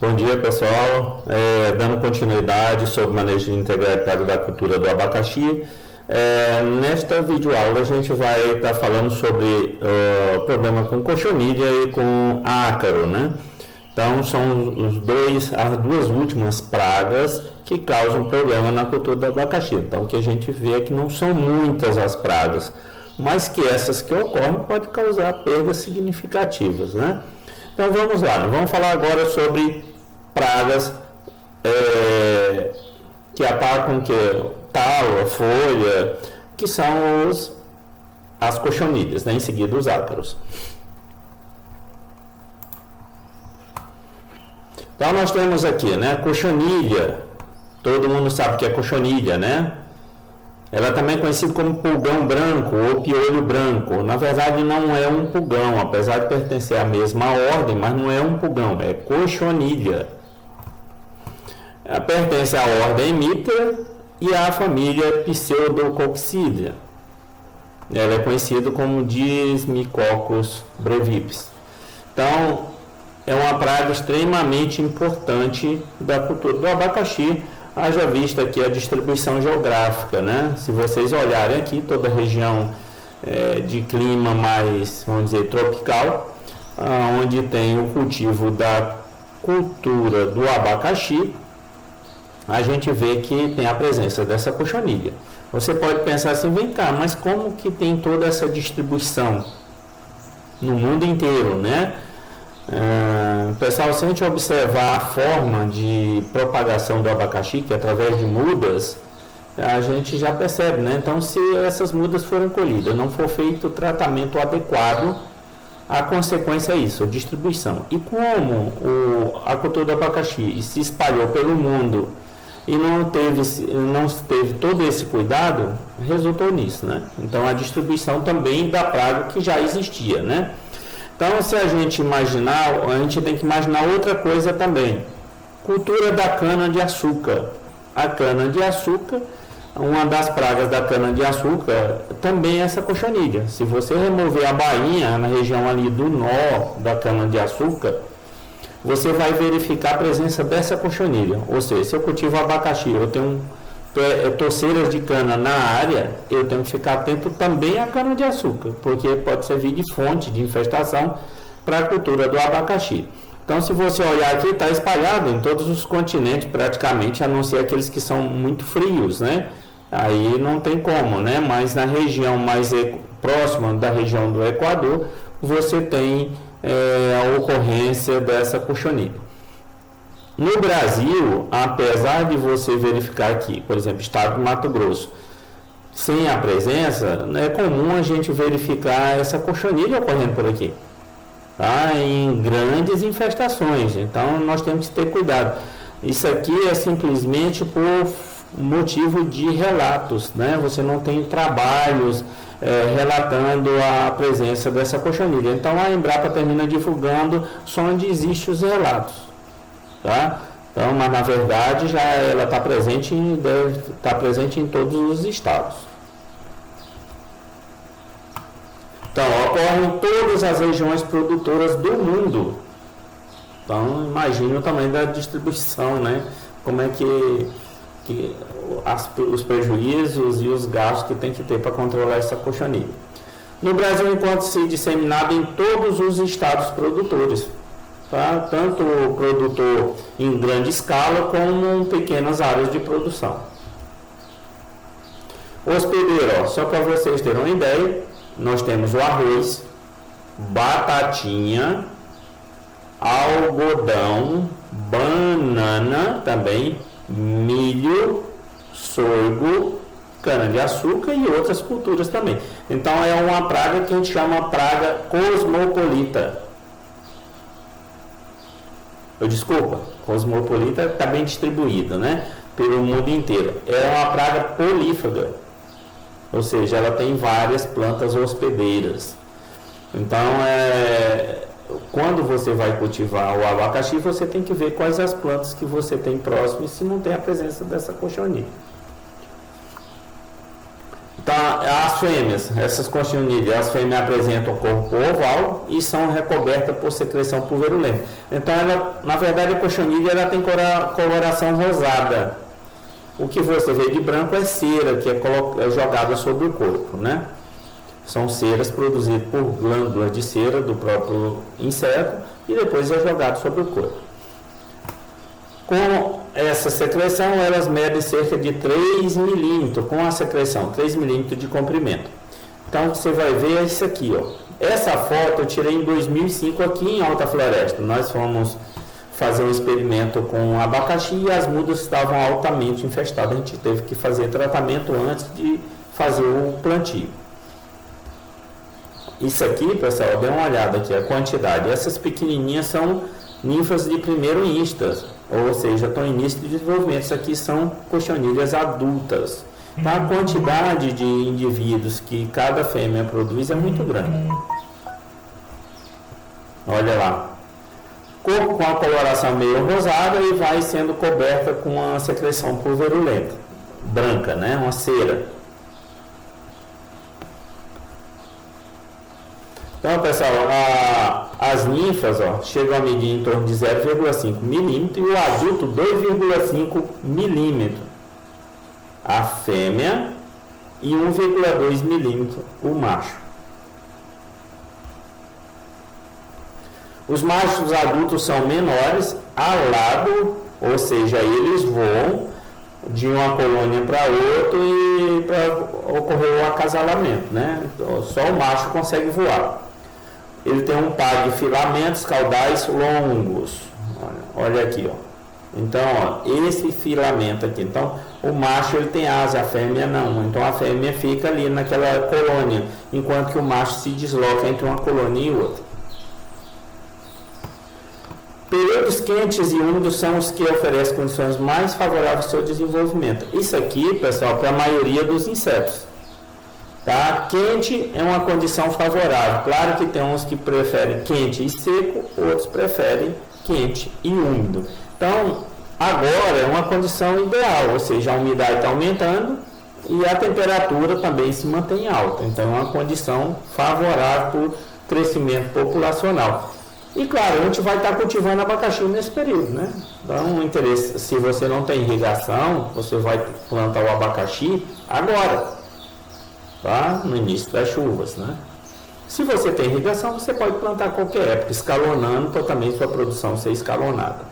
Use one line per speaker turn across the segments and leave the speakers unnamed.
Bom dia, pessoal. Dando continuidade sobre o manejo integrado da cultura do abacaxi. Nesta videoaula a gente vai estar falando sobre o problema com cochonilha e com ácaro, né? Então são as duas últimas pragas que causam problema na cultura do abacaxi. Então o que a gente vê é que não são muitas as pragas, mas que essas que ocorrem podem causar perdas significativas, né? Então vamos lá, vamos falar agora sobre pragas que atacam talo, a folha, que são as cochonilhas, né? Em seguida os ácaros. Então nós temos aqui, né, cochonilha. Todo mundo sabe o que é cochonilha, né? Ela também é conhecida como pulgão branco ou piolho branco. Na verdade não é um pulgão, apesar de pertencer à mesma ordem, mas não é um pulgão, é cochonilha. Ela pertence à ordem Hemiptera e à família Pseudococcidia. Ela é conhecida como Dismicoccus brevis. Então, é uma praga extremamente importante da cultura do abacaxi, haja vista aqui a distribuição geográfica, né? Se vocês olharem aqui, toda a região de clima mais, vamos dizer, tropical, onde tem o cultivo da cultura do abacaxi, a gente vê que tem a presença dessa cochonilha. Você pode pensar assim, vem cá, mas como que tem toda essa distribuição no mundo inteiro, né? Pessoal, se a gente observar a forma de propagação do abacaxi, que é através de mudas, a gente já percebe, né? Então, se essas mudas forem colhidas, não for feito o tratamento adequado, a consequência é isso, a distribuição. E como a cultura do abacaxi se espalhou pelo mundo e não teve todo esse cuidado, resultou nisso, né? Então, a distribuição também da praga que já existia, né? Então, se a gente imaginar, a gente tem que imaginar outra coisa também. Cultura da cana-de-açúcar. A cana-de-açúcar, uma das pragas da cana-de-açúcar, também é essa cochonilha. Se você remover a bainha na região ali do nó da cana-de-açúcar, você vai verificar a presença dessa cochonilha. Ou seja, se eu cultivo abacaxi, eu tenho torceiras de cana na área, eu tenho que ficar atento também à cana-de-açúcar, porque pode servir de fonte de infestação para a cultura do abacaxi. Então, se você olhar aqui, está espalhado em todos os continentes praticamente, a não ser aqueles que são muito frios, né? Aí não tem como, né? Mas na região mais próxima da região do Equador, você tem a ocorrência dessa cochonilha. No Brasil, apesar de você verificar aqui, por exemplo, estado do Mato Grosso, sem a presença, é comum a gente verificar essa cochonilha ocorrendo por aqui, tá? Em grandes infestações. Então, nós temos que ter cuidado. Isso aqui é simplesmente por motivo de relatos, né? Você não tem trabalhos relatando a presença dessa cochonilha. Então, a Embrapa termina divulgando só onde existem os relatos. Tá? Então, mas na verdade já ela está presente em todos os estados. Então, ocorre em todas as regiões produtoras do mundo. Então, imagine o tamanho da distribuição, né? Como é que os prejuízos e os gastos que tem que ter para controlar essa cochonilha. No Brasil, encontra-se disseminado em todos os estados produtores. Tá? Tanto o produtor em grande escala como em pequenas áreas de produção. Hospedeiro, só para vocês terem uma ideia, nós temos o arroz, batatinha, algodão, banana também, milho, sorgo, cana-de-açúcar e outras culturas também. Então é uma praga que a gente chama praga cosmopolita. Cosmopolita está bem distribuída, né? Pelo mundo inteiro. É uma praga polífaga, ou seja, ela tem várias plantas hospedeiras. Então, quando você vai cultivar o abacaxi, você tem que ver quais as plantas que você tem próximo e se não tem a presença dessa cochonilha. Então, as fêmeas, essas cochonilhas, as fêmeas apresentam corpo oval e são recobertas por secreção purulenta. Então, na verdade, a cochonilha ela tem coloração rosada. O que você vê de branco é cera, que é jogada sobre o corpo, né? São ceras produzidas por glândulas de cera do próprio inseto e depois é jogado sobre o corpo. Com essa secreção, elas medem cerca de 3 milímetros, com a secreção, 3 milímetros de comprimento. Então, você vai ver isso aqui, ó. Essa foto eu tirei em 2005 aqui em Alta Floresta. Nós fomos fazer um experimento com abacaxi e as mudas estavam altamente infestadas. A gente teve que fazer tratamento antes de fazer o plantio. Isso aqui, pessoal, dê uma olhada aqui, a quantidade. Essas pequenininhas são ninfas de primeiro instas, ou seja, estão em início de desenvolvimento. Isso aqui são cochonilhas adultas. Então, a quantidade de indivíduos que cada fêmea produz é muito grande. Olha lá. Corpo com a coloração meio rosada e vai sendo coberta com uma secreção purulenta, branca, né? Uma cera. Então, pessoal, as ninfas chegam a medir em torno de 0,5 milímetro e o adulto 2,5 milímetro. A fêmea e 1,2 milímetro o macho. Os machos adultos são menores, alado, ou seja, eles voam de uma colônia para outra e para ocorrer o acasalamento, né? Então, só o macho consegue voar. Ele tem um par de filamentos caudais longos. Olha aqui, ó. Então, ó, esse filamento aqui. Então, o macho ele tem asa, a fêmea não. Então, a fêmea fica ali naquela colônia, enquanto que o macho se desloca entre uma colônia e outra. Períodos quentes e úmidos são os que oferecem condições mais favoráveis ao seu desenvolvimento. Isso aqui, pessoal, para a maioria dos insetos. Tá? Quente é uma condição favorável. Claro que tem uns que preferem quente e seco, outros preferem quente e úmido. Então, agora é uma condição ideal, ou seja, a umidade está aumentando e a temperatura também se mantém alta. Então, é uma condição favorável para o crescimento populacional. E claro, a gente vai estar cultivando abacaxi nesse período, né? Então, interesse, se você não tem irrigação, você vai plantar o abacaxi agora, tá? No início das chuvas, né? Se você tem irrigação, você pode plantar a qualquer época, escalonando para também sua produção ser escalonada.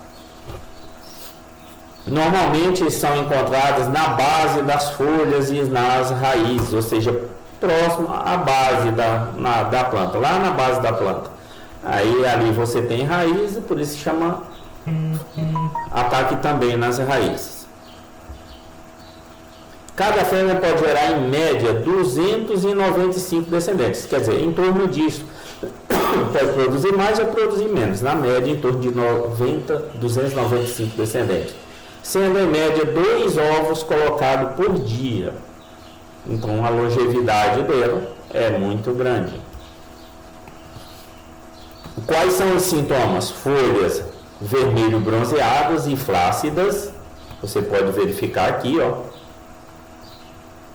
Normalmente são encontradas na base das folhas e nas raízes, ou seja, próximo à base da planta, lá na base da planta. Aí ali você tem raízes, por isso se chama ataque também nas raízes. Cada fêmea pode gerar em média 295 descendentes, quer dizer, em torno disso. Pode produzir mais ou produzir menos, na média em torno de 295 descendentes. Sendo em média 2 ovos colocados por dia. Então a longevidade dela é muito grande. Quais são os sintomas? Folhas vermelho bronzeadas e flácidas. Você pode verificar aqui, ó.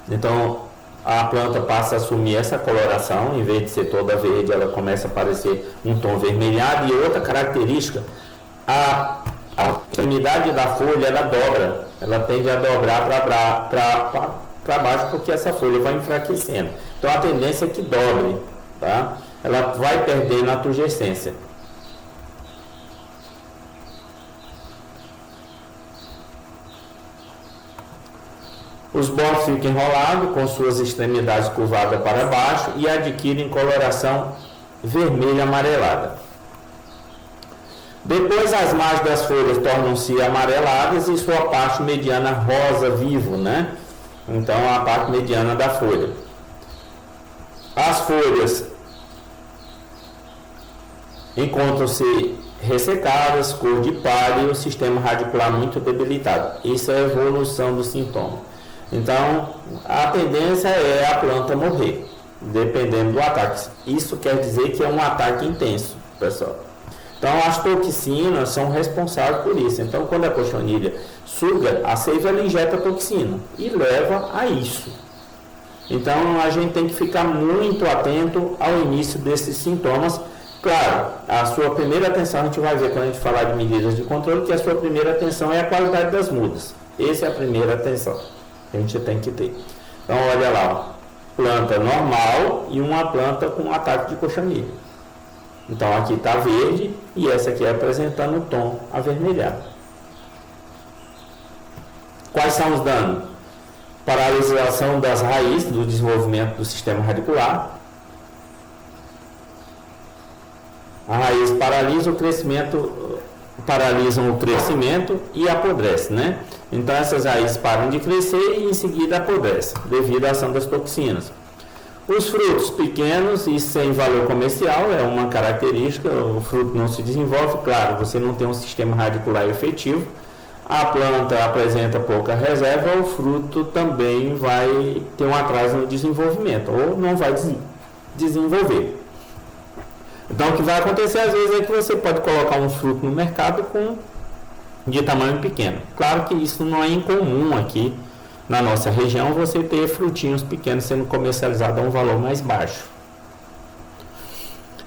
Então, a planta passa a assumir essa coloração, em vez de ser toda verde, ela começa a aparecer um tom vermelhado. E outra característica, a extremidade da folha, ela dobra. Ela tende a dobrar para baixo, porque essa folha vai enfraquecendo. Então, a tendência é que dobre, tá? Ela vai perdendo a turgescência. Os bordos ficam enrolados, com suas extremidades curvadas para baixo e adquirem coloração vermelha amarelada. Depois as margens das folhas tornam-se amareladas e sua parte mediana rosa vivo, né? Então a parte mediana da folha. As folhas encontram-se ressecadas, cor de palha e o sistema radicular muito debilitado. Isso é a evolução do sintoma. Então, a tendência é a planta morrer, dependendo do ataque. Isso quer dizer que é um ataque intenso, pessoal. Então, as toxinas são responsáveis por isso. Então, quando a cochonilha suga, a seiva ela injeta toxina e leva a isso. Então a gente tem que ficar muito atento ao início desses sintomas. Claro, a sua primeira atenção, a gente vai ver quando a gente falar de medidas de controle, que a sua primeira atenção é a qualidade das mudas. Essa é a primeira atenção que a gente tem que ter. Então olha lá, ó, planta normal e uma planta com ataque de cochonilha. Então aqui está verde e essa aqui é apresentando o tom avermelhado. Quais são os danos? Paralisação das raízes do desenvolvimento do sistema radicular. A raiz paralisam o crescimento e apodrece, né? Então essas raízes param de crescer e em seguida apodrecem, devido à ação das toxinas. Os frutos pequenos e sem valor comercial é uma característica, o fruto não se desenvolve, claro, você não tem um sistema radicular efetivo, a planta apresenta pouca reserva, o fruto também vai ter um atraso no desenvolvimento, ou não vai desenvolver. Então o que vai acontecer às vezes é que você pode colocar um fruto no mercado de tamanho pequeno. Claro que isso não é incomum aqui na nossa região, você ter frutinhos pequenos sendo comercializados a um valor mais baixo.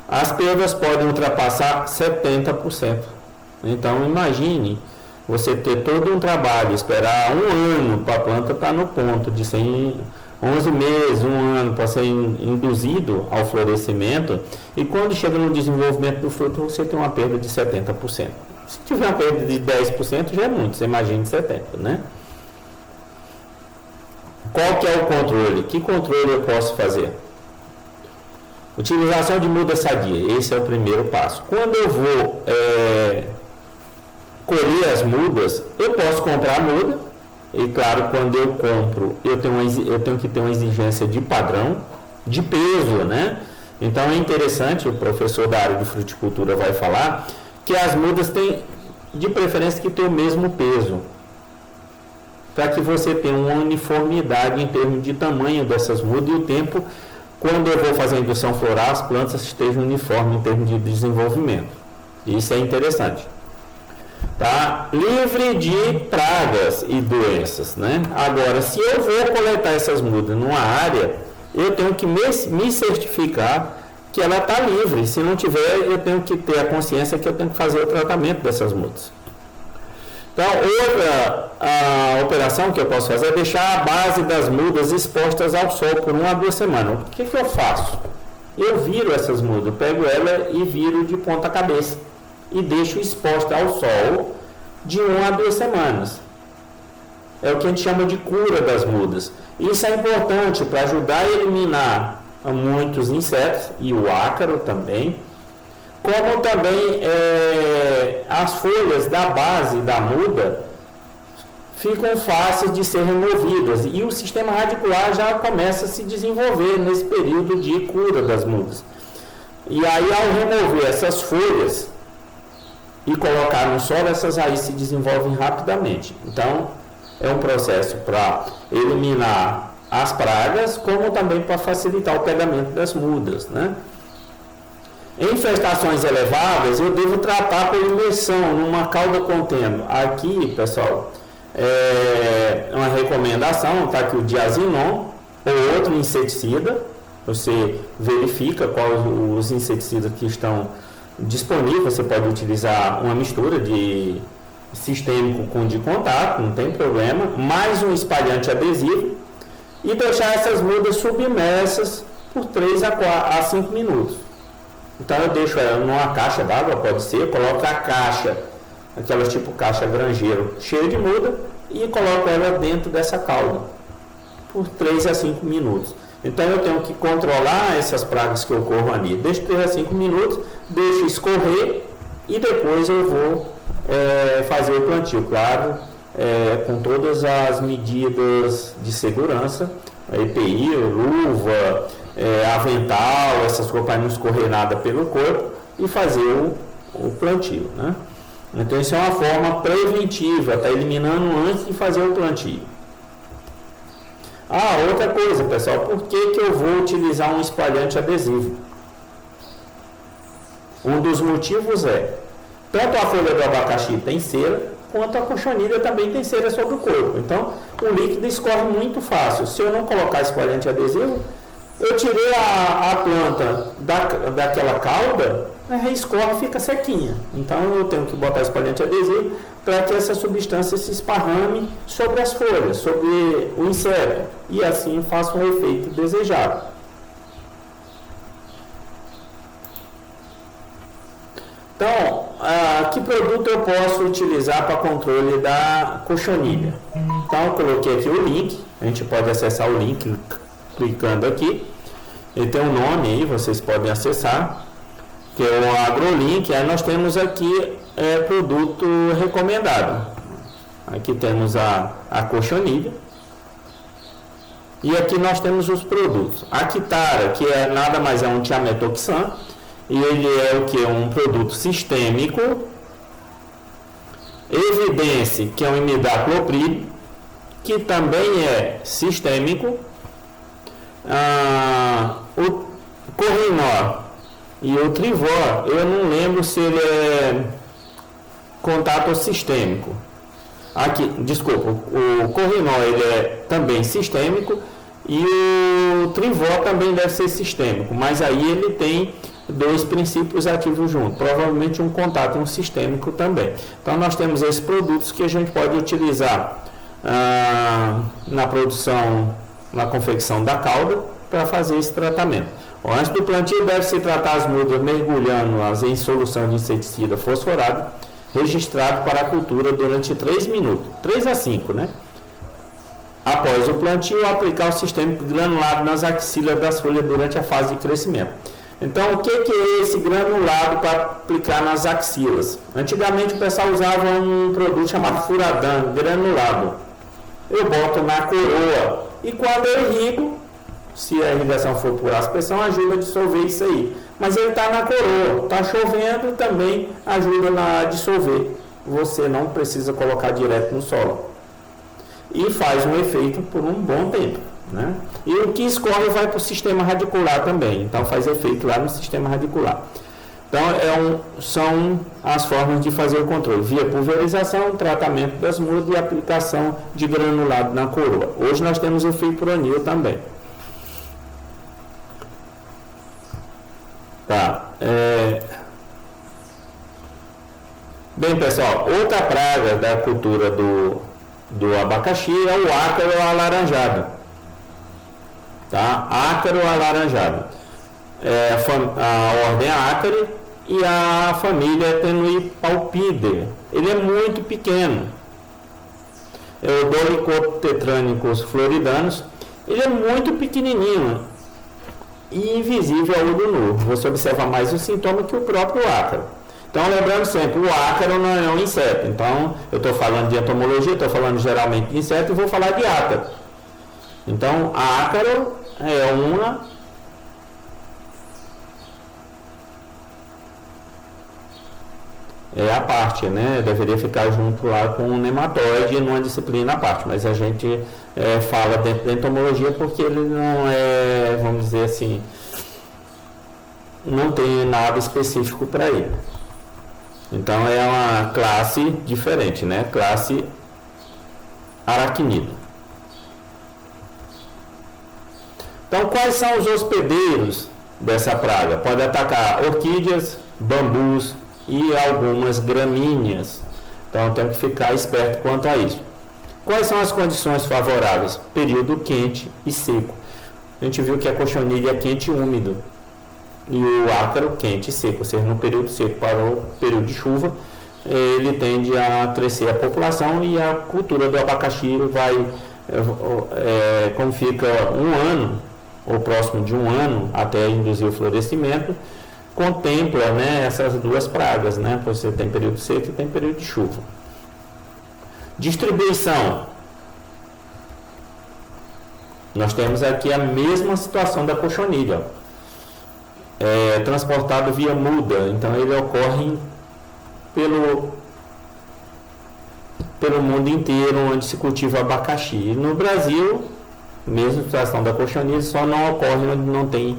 As perdas podem ultrapassar 70%. Então imagine você ter todo um trabalho, esperar um ano para a planta estar no ponto de ser 11 meses, um ano para ser induzido ao florescimento, e quando chega no desenvolvimento do fruto você tem uma perda de 70%. Se tiver uma perda de 10% já é muito, você imagina de 70%, né? Qual que é o controle? Que controle eu posso fazer? Utilização de muda sadia, esse é o primeiro passo. Quando eu vou colher as mudas, eu posso comprar a muda, e claro, quando eu compro, eu tenho que ter uma exigência de padrão, de peso, né? Então é interessante, o professor da área de fruticultura vai falar, que as mudas têm, de preferência, que ter o mesmo peso, para que você tenha uma uniformidade em termos de tamanho dessas mudas e o tempo, quando eu vou fazer a indução floral, as plantas estejam uniformes em termos de desenvolvimento. Isso é interessante. Tá? Livre de pragas e doenças, né? Agora, se eu vou coletar essas mudas numa área, eu tenho que me certificar que ela está livre. Se não tiver, eu tenho que ter a consciência que eu tenho que fazer o tratamento dessas mudas. Então, outra operação que eu posso fazer é deixar a base das mudas expostas ao sol por 1 a 2 semanas. O que eu faço? Eu viro essas mudas, eu pego ela e viro de ponta cabeça e deixo exposta ao sol de 1 a 2 semanas. É o que a gente chama de cura das mudas. Isso é importante para ajudar a eliminar muitos insetos e o ácaro também, como também as folhas da base da muda ficam fáceis de ser removidas e o sistema radicular já começa a se desenvolver nesse período de cura das mudas. E aí, ao remover essas folhas e colocar no solo, essas raízes se desenvolvem rapidamente. Então, é um processo para eliminar as pragas, como também para facilitar o pegamento das mudas, né? Em infestações elevadas, eu devo tratar por imersão numa calda contendo. Aqui, pessoal, é uma recomendação, tá aqui o diazinon ou outro inseticida. Você verifica quais os inseticidas que estão disponíveis. Você pode utilizar uma mistura de sistêmico com de contato, não tem problema. Mais um espalhante adesivo e deixar essas mudas submersas por 3 a 5 minutos. Então eu deixo ela numa caixa d'água, pode ser, coloco a caixa, aquela tipo caixa granjeiro, cheia de muda, e coloco ela dentro dessa calda por 3 a 5 minutos. Então eu tenho que controlar essas pragas que ocorram ali. Deixo 3 a 5 minutos, deixo escorrer e depois eu vou fazer o plantio, claro, com todas as medidas de segurança, EPI, luva, avental, essas coisas para não escorrer nada pelo corpo e fazer o plantio, né? Então isso é uma forma preventiva, está eliminando antes de fazer o plantio. Outra coisa, pessoal, por que eu vou utilizar um espalhante adesivo? Um dos motivos tanto a folha do abacaxi tem cera, quanto a cochonilha também tem cera sobre o corpo. Então, o líquido escorre muito fácil. Se eu não colocar espalhante adesivo, eu tirei a planta daquela cauda, escorre e fica sequinha. Então, eu tenho que botar espalhante adesivo para que essa substância se esparrame sobre as folhas, sobre o inseto, e assim faça um efeito desejado. Então, que produto eu posso utilizar para controle da cochonilha? Então, eu coloquei aqui o link, a gente pode acessar o link clicando aqui. Ele tem um nome aí, vocês podem acessar, que é o AgroLink. Aí nós temos aqui produto recomendado. Aqui temos a cochonilha. E aqui nós temos os produtos. A Kitara, que nada mais é um tiametoxan, e ele é o que? Um produto sistêmico. Evidence, que é um imidacloprid, que também é sistêmico. O Corrinor e o Trivor, eu não lembro se ele é contato sistêmico. Aqui, desculpa, o Corrinor ele é também sistêmico e o Trivor também deve ser sistêmico, mas aí ele tem dois princípios ativos juntos, provavelmente um contato e um sistêmico também. Então nós temos esses produtos que a gente pode utilizar na produção, na confecção da cauda, para fazer esse tratamento. Antes do plantio deve-se tratar as mudas mergulhando-as em solução de inseticida fosforado, registrado para a cultura durante 3 minutos, 3 a 5, né? Após o plantio, aplicar o sistêmico granulado nas axilas das folhas durante a fase de crescimento. Então, o que é esse granulado para aplicar nas axilas? Antigamente o pessoal usava um produto chamado Furadan, granulado. Eu boto na coroa e quando eu irrigo, se a irrigação for por aspersão, ajuda a dissolver isso aí. Mas ele está na coroa, está chovendo, também ajuda a dissolver. Você não precisa colocar direto no solo. E faz um efeito por um bom tempo, né? E o que escorre vai para o sistema radicular também. Então faz efeito lá no sistema radicular. Então são as formas de fazer o controle. Via pulverização, tratamento das mudas e aplicação de granulado na coroa. Hoje nós temos o fipronil também. Tá. Bem, pessoal, outra praga da cultura do abacaxi é o ácaro alaranjado. Tá? Ácaro alaranjado. A ordem ácare e a família Tenuipalpidae. Ele é muito pequeno. É o Dolicotetranicus floridanus. Ele é muito pequenininho e invisível ao olho nu. Você observa mais o sintoma que o próprio ácaro. Então, lembrando sempre, o ácaro não é um inseto. Então, eu estou falando de entomologia, estou falando geralmente de inseto e vou falar de ácaro. Então, ácaro é a parte, né? Deveria ficar junto lá com o nematóide numa disciplina à parte, mas a gente fala dentro da entomologia porque ele não é, vamos dizer assim, não tem nada específico para ele. Então é uma classe diferente, né? Classe aracnídeo. Então, quais são os hospedeiros dessa praga? Pode atacar orquídeas, bambus e algumas gramíneas. Então, temos que ficar esperto quanto a isso. Quais são as condições favoráveis? Período quente e seco. A gente viu que a cochonilha é quente e úmido. E o ácaro quente e seco, ou seja, no período seco para o período de chuva, ele tende a crescer a população e a cultura do abacaxi vai, como fica um ano, ou próximo de um ano, até induzir o florescimento, contempla, né, essas duas pragas, né? Você tem período seco e tem período de chuva. Distribuição. Nós temos aqui a mesma situação da cochonilha. É transportado via muda, então ele ocorre pelo mundo inteiro onde se cultiva abacaxi. E no Brasil, mesma situação da cochonilha, só não ocorre onde não tem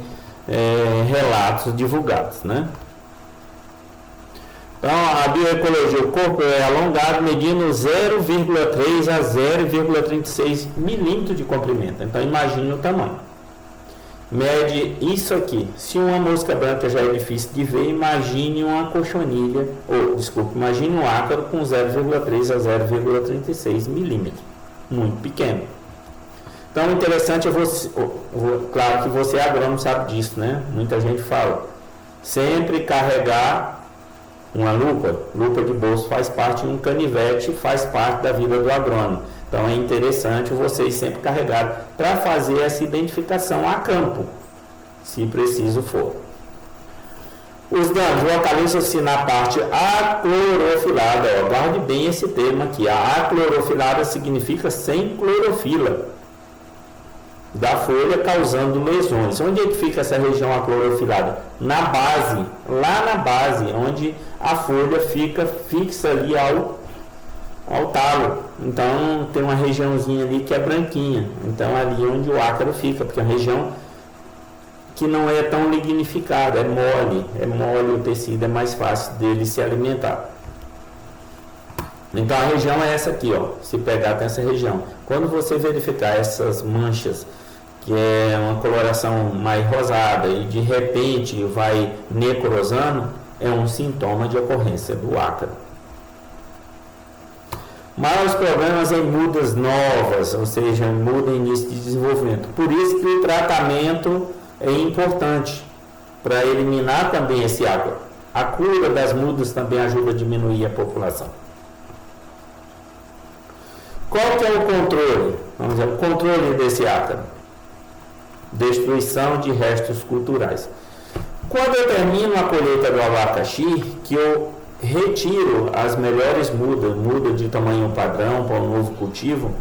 relatos divulgados, né? Então, a bioecologia, o corpo é alongado, medindo 0,3 a 0,36 milímetros de comprimento. Então, imagine o tamanho. Mede isso aqui. Se uma mosca branca já é difícil de ver, imagine uma cochonilha, imagine um ácaro com 0,3 a 0,36 milímetros. Muito pequeno. Então, o interessante é claro que você agrônomo sabe disso, né? Muita gente fala. Sempre carregar uma lupa de bolso faz parte de um canivete, faz parte da vida do agrônomo. Então é interessante vocês sempre carregarem para fazer essa identificação a campo, se preciso for. Os danos localizam-se na parte aclorofilada. Guarde bem esse termo aqui. A aclorofilada significa sem clorofila da folha, causando lesões. Onde é que fica essa região aclorofilada? Na base, lá na base, onde a folha fica fixa ali ao talo. Então tem uma regiãozinha ali que é branquinha. Então ali onde o ácaro fica, porque é uma região que não é tão lignificada, é mole o tecido, é mais fácil dele se alimentar. Então a região é essa aqui, ó. Se pegar com essa região, quando você verificar essas manchas, que é uma coloração mais rosada e de repente vai necrosando, é um sintoma de ocorrência do ácaro. Maiores problemas em mudas novas, ou seja, muda em início de desenvolvimento. Por isso que o tratamento é importante para eliminar também esse ácaro. A cura das mudas também ajuda a diminuir a população. Qual que é o controle? Vamos dizer, o controle desse ácaro. Destruição de restos culturais. Quando eu termino a colheita do abacaxi, que eu retiro as melhores mudas de tamanho padrão para um novo cultivo,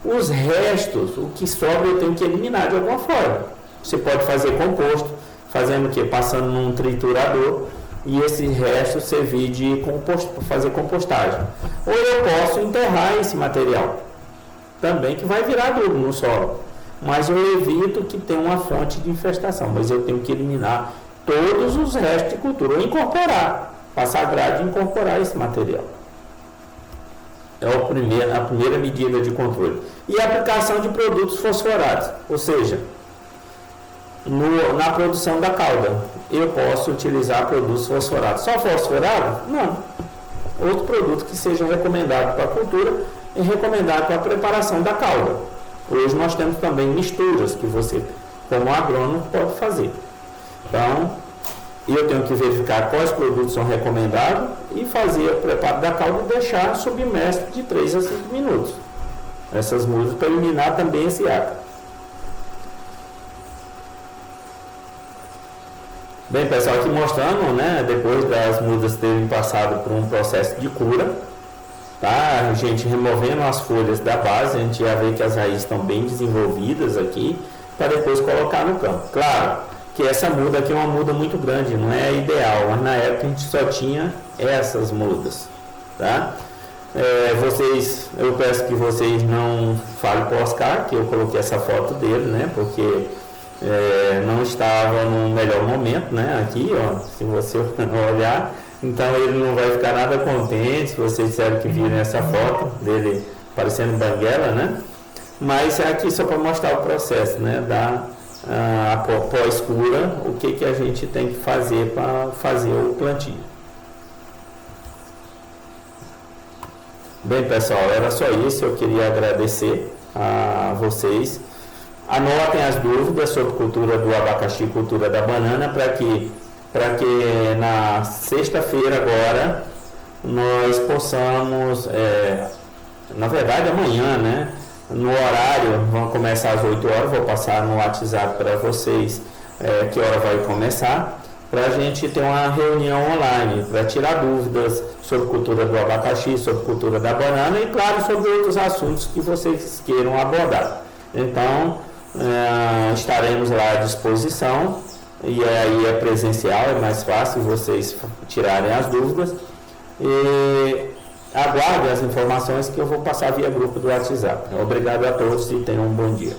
os restos, o que sobra eu tenho que eliminar de alguma forma. Você pode fazer composto, fazendo o quê? Passando num triturador e esse resto servir de fazer compostagem. Ou eu posso enterrar esse material, também que vai virar adubo no solo. Mas eu evito que tenha uma fonte de infestação, mas eu tenho que eliminar todos os restos de cultura, ou incorporar, passar grade e incorporar esse material. É a primeira medida de controle. E a aplicação de produtos fosforados, ou seja, na produção da calda, eu posso utilizar produtos fosforados. Só fosforado? Não. Outro produto que seja recomendado para a cultura e recomendado para a preparação da calda. Hoje nós temos também misturas que você, como agrônomo, pode fazer. Então, eu tenho que verificar quais produtos são recomendados e fazer o preparo da calda e deixar submerso de 3 a 5 minutos. Essas mudas para eliminar também esse ácaro. Bem, pessoal, aqui mostrando, né, depois das mudas terem passado por um processo de cura, tá? A gente removendo as folhas da base, a gente já vê que as raízes estão bem desenvolvidas aqui, para depois colocar no campo. Claro que essa muda aqui é uma muda muito grande, não é ideal, mas na época a gente só tinha essas mudas, tá? Eu peço que vocês não falem para o Oscar, que eu coloquei essa foto dele, né, porque não estava no melhor momento, né, aqui, ó, se você olhar, então ele não vai ficar nada contente se vocês disserem que viram essa foto dele parecendo banguela, né, mas é aqui só para mostrar o processo, né, a pós-cura, o que a gente tem que fazer para fazer o plantio. Bem, pessoal, era só isso, eu queria agradecer a vocês. Anotem as dúvidas sobre cultura do abacaxi, cultura da banana, para que na sexta-feira agora nós possamos, na verdade amanhã, né, no horário, vão começar às 8 horas, vou passar no WhatsApp para vocês que hora vai começar, para a gente ter uma reunião online, para tirar dúvidas sobre cultura do abacaxi, sobre cultura da banana e, claro, sobre outros assuntos que vocês queiram abordar. Então, estaremos lá à disposição e aí é presencial, é mais fácil vocês tirarem as dúvidas e aguardem as informações que eu vou passar via grupo do WhatsApp. Obrigado a todos e tenham um bom dia.